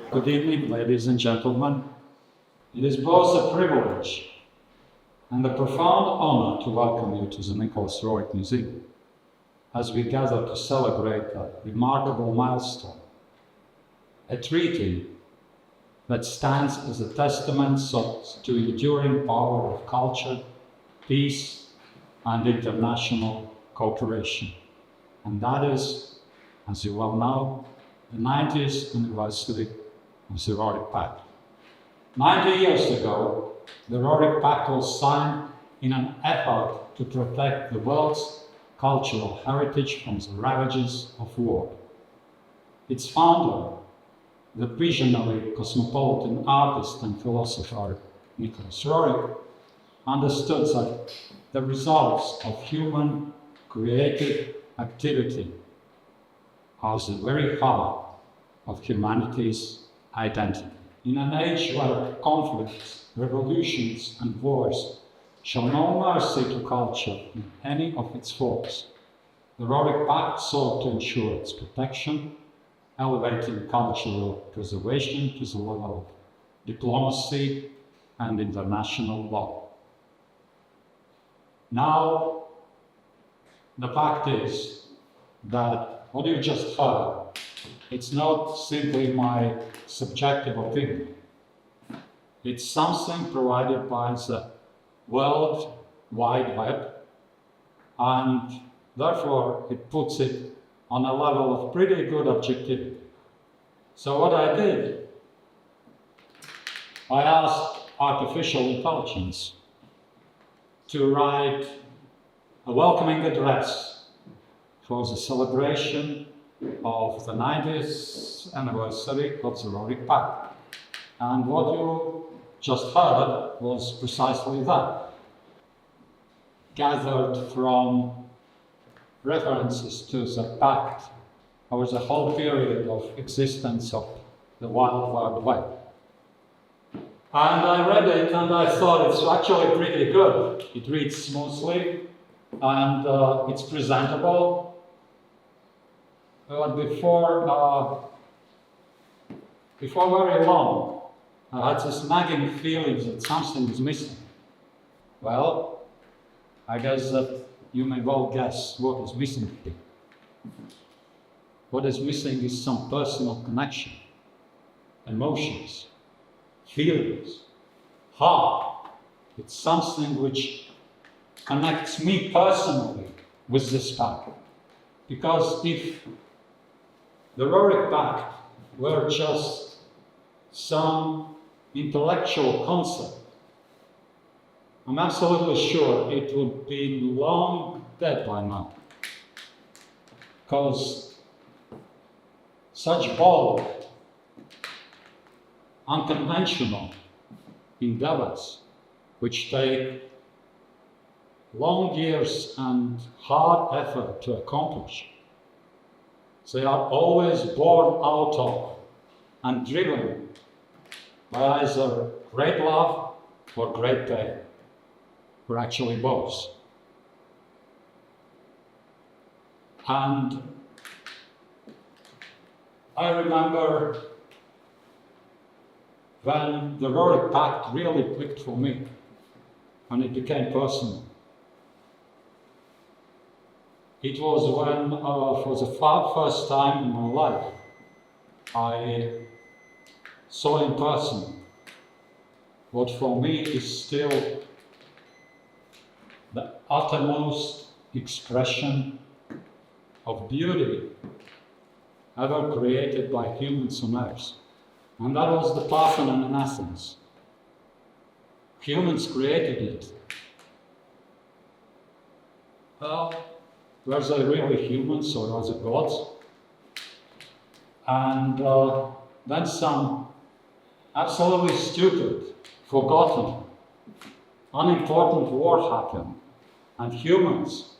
Good evening, ladies and gentlemen. It is both a privilege and a profound honor to welcome you to the Nicholas Roerich Museum as we gather to celebrate a remarkable milestone, a treaty that stands as a testament to the enduring power of culture, peace, and international cooperation. And that is, as you well know, the 90th anniversary of the Roerich Pact. 90 years ago, the Roerich Pact was signed in an effort to protect the world's cultural heritage from the ravages of war. Its founder, the visionary cosmopolitan artist and philosopher Nicholas Roerich, understood that the results of human creative activity are the very heart of humanity's identity. In an age where conflicts, revolutions, and wars show no mercy to culture in any of its forms, the Roerich Pact sought to ensure its protection, elevating cultural preservation to the level of diplomacy and international law. Now, the fact is that what you just heard, it's not simply my subjective opinion. It's something provided by the World Wide Web, and therefore it puts it on a level of pretty good objectivity. So what I did, I asked artificial intelligence to write a welcoming address for the celebration of the 90th anniversary of the Roerich Pact. And what you just heard was precisely that, gathered from references to the pact over the whole period of existence of the Wild Wide Web. And I read it and I thought it's actually pretty good. It reads smoothly and it's presentable. But before very long, I had this nagging feeling that something is missing. Well, I guess that you may well guess what is missing here. What is missing is some personal connection, emotions, feelings, heart. It's something which connects me personally with this pact. Because if the Roerich Pact were just some intellectual concept, I'm absolutely sure it would be long dead by now. Because such bold, unconventional endeavors, which take long years and hard effort to accomplish, they are always born out of and driven by either great love or great pain, or actually both. And I remember when the Roerich Pact really clicked for me, and it became personal. It was when, for the first time in my life, I saw in person what for me is still the uttermost expression of beauty ever created by humans on Earth. And that was the Parthenon in Athens. Humans created it. Well, were they really humans or was it gods? And then some absolutely stupid, forgotten, unimportant war happened, and humans,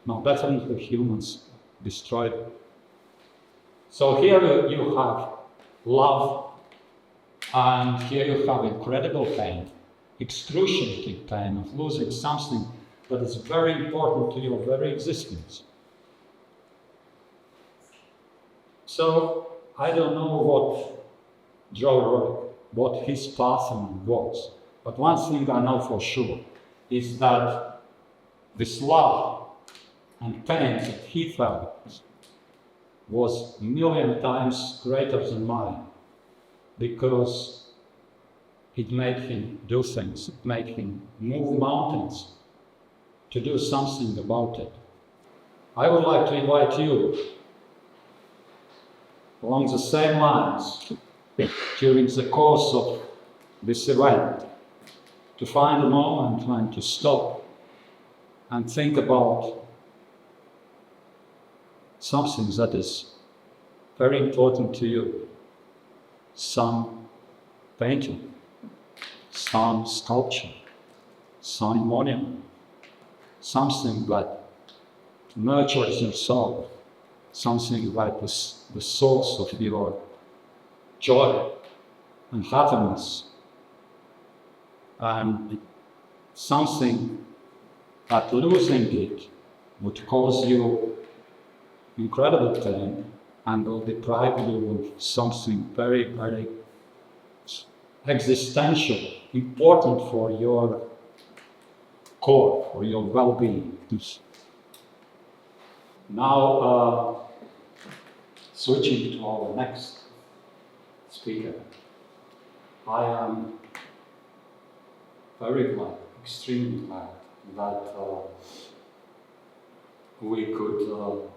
no, definitely humans, destroyed it. So here you have love, and here you have incredible pain, excruciating pain of losing something that is very important to your very existence. So I don't know what Roerich, what his pathing was. But one thing I know for sure is that this love and pain that he felt was a million times greater than mine, because it made him do things, it made him move mountains to do something about it. I would like to invite you along the same lines during the course of this event to find a moment when to stop and think about something that is very important to you. Some painting, some sculpture, some monument, something that nurtures your soul, something that is the source of your joy and happiness, and something that losing it would cause you incredible pain and will deprive you of something very, very existential, important for your core, for your well-being. Now, switching to our next speaker, I am very glad, extremely glad that we could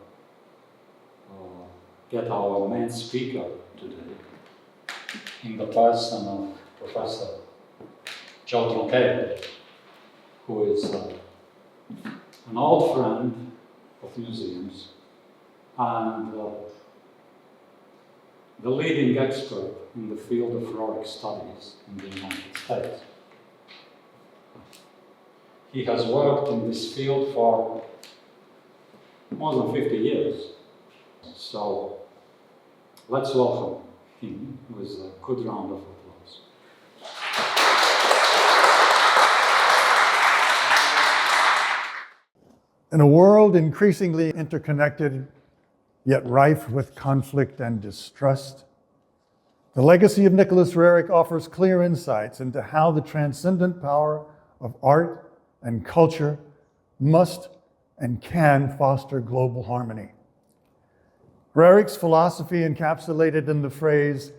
get our main speaker today in the person of Professor John Roerich, who is an old friend of museums and the leading expert in the field of Roerich studies in the United States. He has worked in this field for more than 50 years. So let's welcome him with a good round of applause. In a world increasingly interconnected, yet rife with conflict and distrust, the legacy of Nicholas Roerich offers clear insights into how the transcendent power of art and culture must and can foster global harmony. Roerich's philosophy encapsulated in the phrase,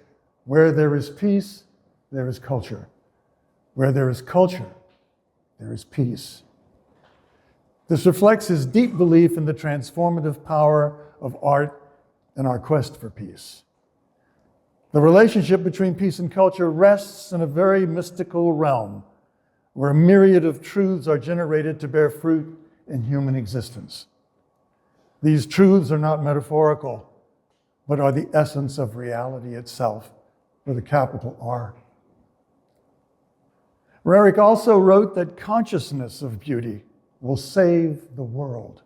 "Where there is peace, there is culture. Where there is culture, there is peace." This reflects his deep belief in the transformative power of art in our quest for peace. The relationship between peace and culture rests in a very mystical realm where a myriad of truths are generated to bear fruit in human existence. These truths are not metaphorical, but are the essence of reality itself, with a capital R. Roerich also wrote that consciousness of beauty will save the world.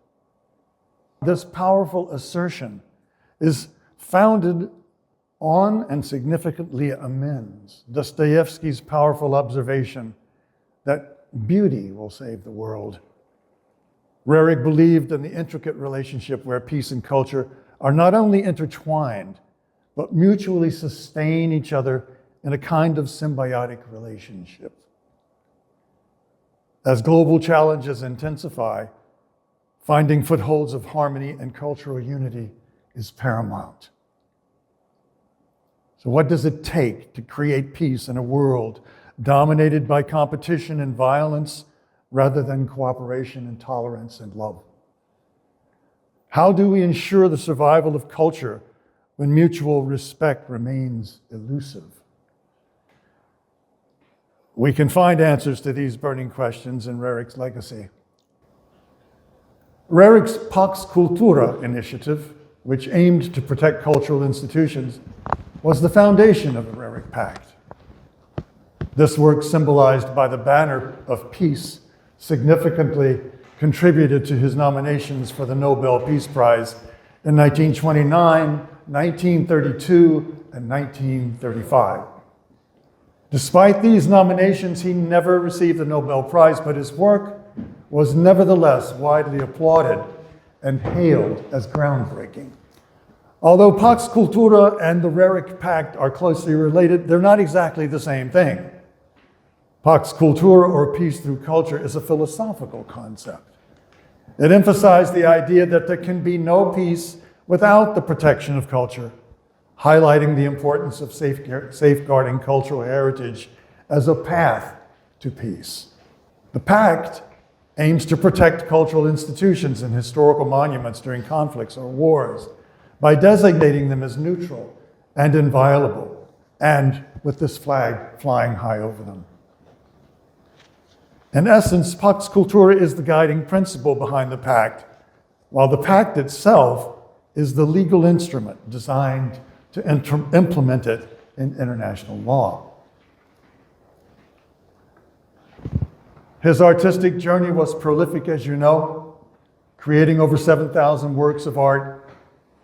This powerful assertion is founded on and significantly amends Dostoevsky's powerful observation that beauty will save the world. Roerich believed in the intricate relationship where peace and culture are not only intertwined, but mutually sustain each other in a kind of symbiotic relationship. As global challenges intensify, finding footholds of harmony and cultural unity is paramount. So what does it take to create peace in a world dominated by competition and violence rather than cooperation and tolerance and love? How do we ensure the survival of culture when mutual respect remains elusive? We can find answers to these burning questions in Roerich's legacy. Roerich's Pax Cultura initiative, which aimed to protect cultural institutions, was the foundation of the Roerich Pact. This work, symbolized by the banner of peace, significantly contributed to his nominations for the Nobel Peace Prize in 1929, 1932, and 1935. Despite these nominations, he never received the Nobel Prize, but his work was nevertheless widely applauded and hailed as groundbreaking. Although Pax Cultura and the Roerich Pact are closely related, they're not exactly the same thing. Pax Cultura, or peace through culture, is a philosophical concept. It emphasized the idea that there can be no peace without the protection of culture, highlighting the importance of safeguarding cultural heritage as a path to peace. The pact aims to protect cultural institutions and historical monuments during conflicts or wars by designating them as neutral and inviolable, and with this flag flying high over them. In essence, Pax Cultura is the guiding principle behind the pact, while the pact itself is the legal instrument designed to implement it in international law. His artistic journey was prolific, as you know, creating over 7,000 works of art,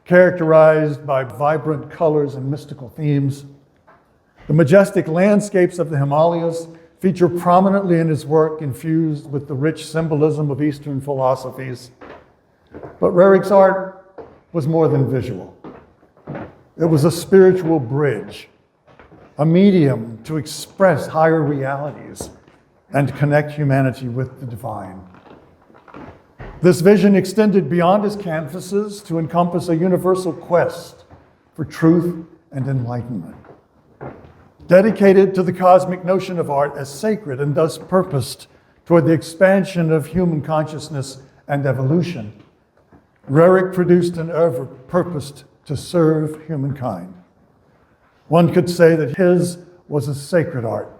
characterized by vibrant colors and mystical themes. The majestic landscapes of the Himalayas feature prominently in his work, infused with the rich symbolism of Eastern philosophies. But Roerich's art was more than visual. It was a spiritual bridge, a medium to express higher realities and connect humanity with the divine. This vision extended beyond his canvases to encompass a universal quest for truth and enlightenment. Dedicated to the cosmic notion of art as sacred and thus purposed toward the expansion of human consciousness and evolution, Roerich produced an oeuvre purposed to serve humankind. One could say that his was a sacred art,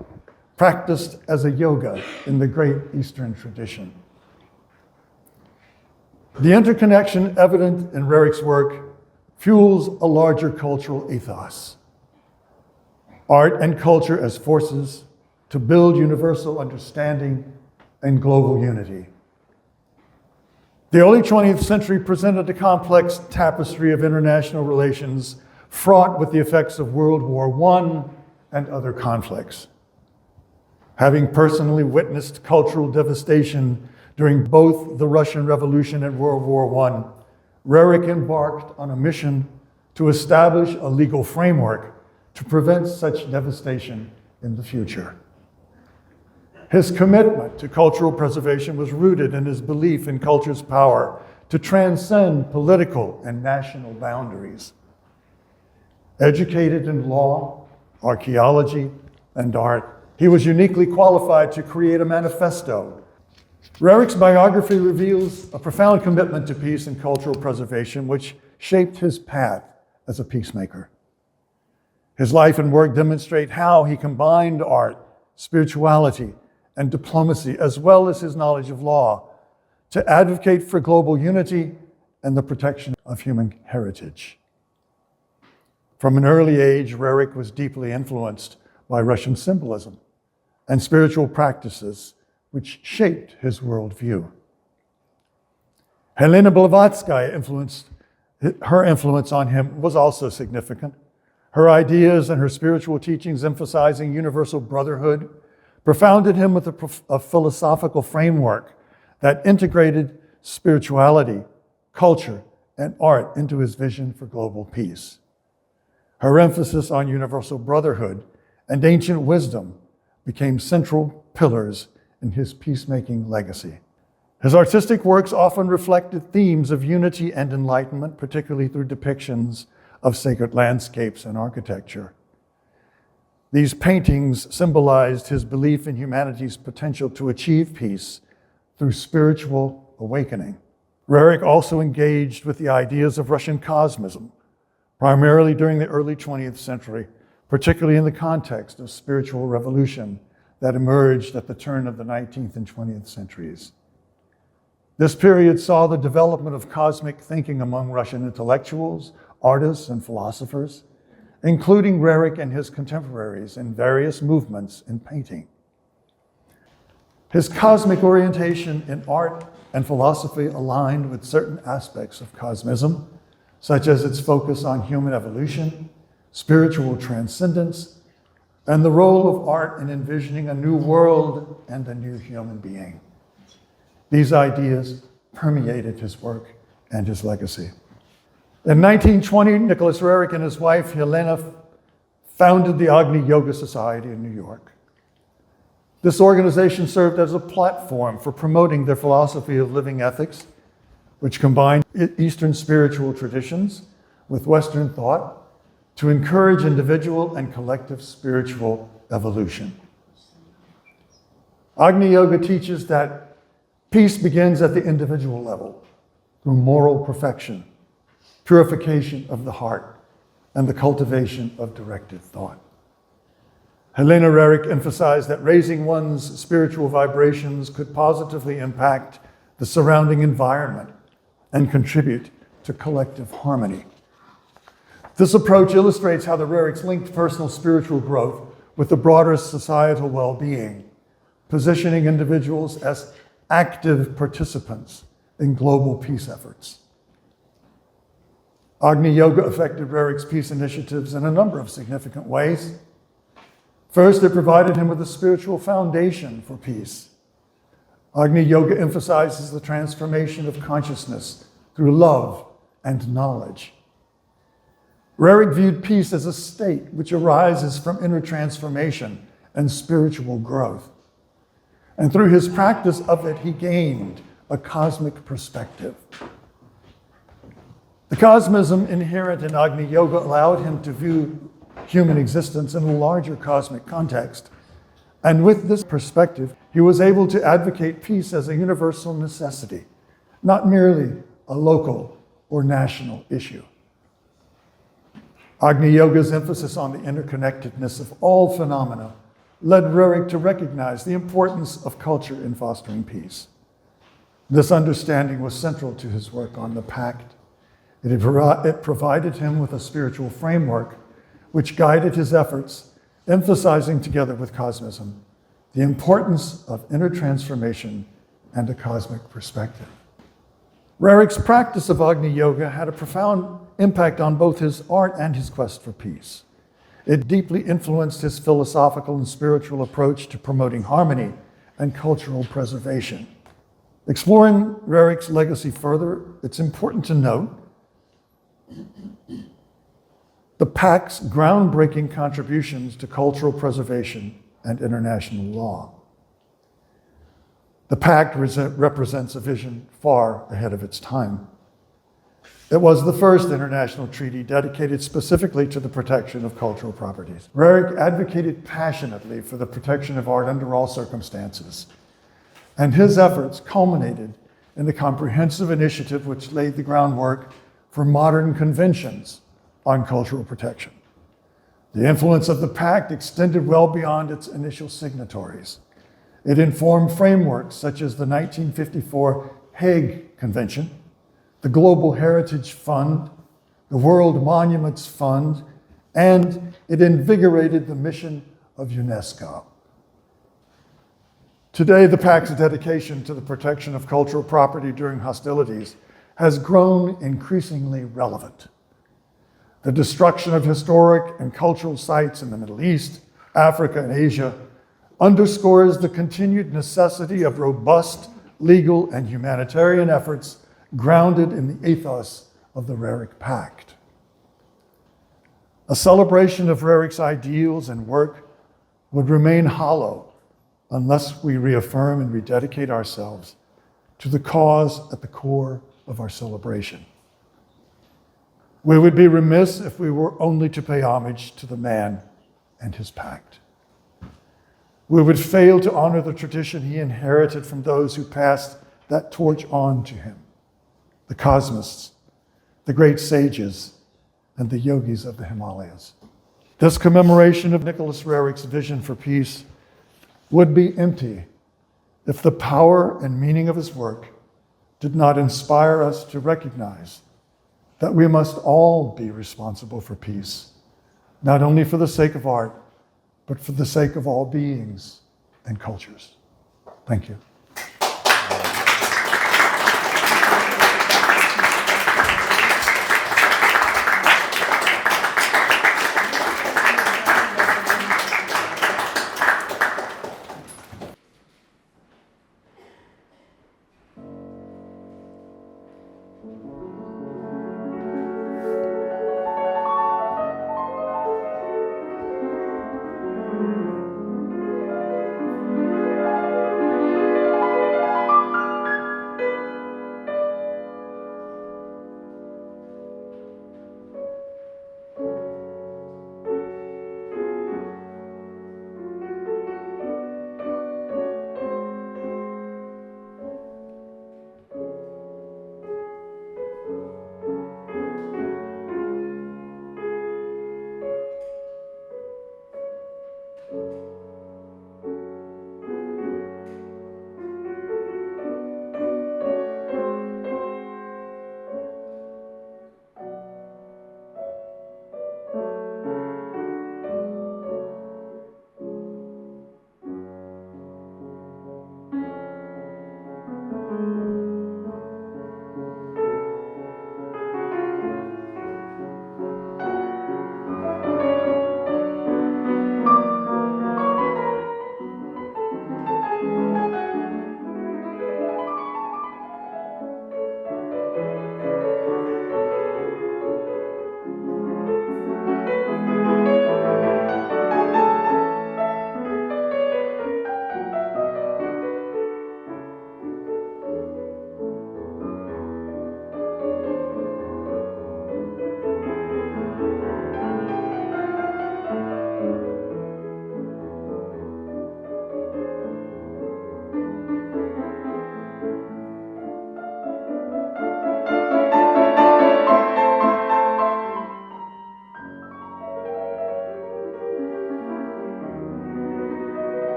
practiced as a yoga in the great Eastern tradition. The interconnection evident in Roerich's work fuels a larger cultural ethos. Art and culture as forces to build universal understanding and global unity. The early 20th century presented a complex tapestry of international relations fraught with the effects of World War I and other conflicts. Having personally witnessed cultural devastation during both the Russian Revolution and World War I, Roerich embarked on a mission to establish a legal framework to prevent such devastation in the future. His commitment to cultural preservation was rooted in his belief in culture's power to transcend political and national boundaries. Educated in law, archaeology, and art, he was uniquely qualified to create a manifesto. Roerich's biography reveals a profound commitment to peace and cultural preservation, which shaped his path as a peacemaker. His life and work demonstrate how he combined art, spirituality, and diplomacy, as well as his knowledge of law, to advocate for global unity and the protection of human heritage. From an early age, Roerich was deeply influenced by Russian symbolism and spiritual practices, which shaped his worldview. Helena Blavatsky her influence on him was also significant. Her ideas and her spiritual teachings emphasizing universal brotherhood profounded him with a philosophical framework that integrated spirituality, culture, and art into his vision for global peace. Her emphasis on universal brotherhood and ancient wisdom became central pillars in his peacemaking legacy. His artistic works often reflected themes of unity and enlightenment, particularly through depictions of sacred landscapes and architecture. These paintings symbolized his belief in humanity's potential to achieve peace through spiritual awakening. Roerich also engaged with the ideas of Russian cosmism, primarily during the early 20th century, particularly in the context of spiritual revolution that emerged at the turn of the 19th and 20th centuries. This period saw the development of cosmic thinking among Russian intellectuals, artists, and philosophers, including Roerich and his contemporaries in various movements in painting. His cosmic orientation in art and philosophy aligned with certain aspects of cosmism, such as its focus on human evolution, spiritual transcendence, and the role of art in envisioning a new world and a new human being. These ideas permeated his work and his legacy. In 1920, Nicholas Roerich and his wife, Helena, founded the Agni Yoga Society in New York. This organization served as a platform for promoting their philosophy of living ethics, which combined Eastern spiritual traditions with Western thought to encourage individual and collective spiritual evolution. Agni Yoga teaches that peace begins at the individual level through moral perfection, purification of the heart, and the cultivation of directed thought. Helena Roerich emphasized that raising one's spiritual vibrations could positively impact the surrounding environment and contribute to collective harmony. This approach illustrates how the Roerichs linked personal spiritual growth with the broader societal well-being, positioning individuals as active participants in global peace efforts. Agni Yoga affected Roerich's peace initiatives in a number of significant ways. First, it provided him with a spiritual foundation for peace. Agni Yoga emphasizes the transformation of consciousness through love and knowledge. Roerich viewed peace as a state which arises from inner transformation and spiritual growth. And through his practice of it, he gained a cosmic perspective. The cosmism inherent in Agni Yoga allowed him to view human existence in a larger cosmic context. And with this perspective, he was able to advocate peace as a universal necessity, not merely a local or national issue. Agni Yoga's emphasis on the interconnectedness of all phenomena led Roerich to recognize the importance of culture in fostering peace. This understanding was central to his work on the Pact. It provided him with a spiritual framework which guided his efforts, emphasizing together with cosmism the importance of inner transformation and a cosmic perspective. Roerich's practice of Agni Yoga had a profound impact on both his art and his quest for peace. It deeply influenced his philosophical and spiritual approach to promoting harmony and cultural preservation. Exploring Roerich's legacy further, it's important to note the Pact's groundbreaking contributions to cultural preservation and international law. The Pact represents a vision far ahead of its time. It was the first international treaty dedicated specifically to the protection of cultural properties. Roerich advocated passionately for the protection of art under all circumstances, and his efforts culminated in a comprehensive initiative which laid the groundwork for modern conventions on cultural protection. The influence of the Pact extended well beyond its initial signatories. It informed frameworks such as the 1954 Hague Convention, the Global Heritage Fund, the World Monuments Fund, and it invigorated the mission of UNESCO. Today, the Pact's dedication to the protection of cultural property during hostilities has grown increasingly relevant. The destruction of historic and cultural sites in the Middle East, Africa, and Asia underscores the continued necessity of robust legal and humanitarian efforts grounded in the ethos of the Roerich Pact. A celebration of Roerich's ideals and work would remain hollow unless we reaffirm and rededicate ourselves to the cause at the core of our celebration. We would be remiss if we were only to pay homage to the man and his pact. We would fail to honor the tradition he inherited from those who passed that torch on to him, the cosmists, the great sages, and the yogis of the Himalayas. This commemoration of Nicholas Roerich's vision for peace would be empty if the power and meaning of his work did not inspire us to recognize that we must all be responsible for peace, not only for the sake of art, but for the sake of all beings and cultures. Thank you.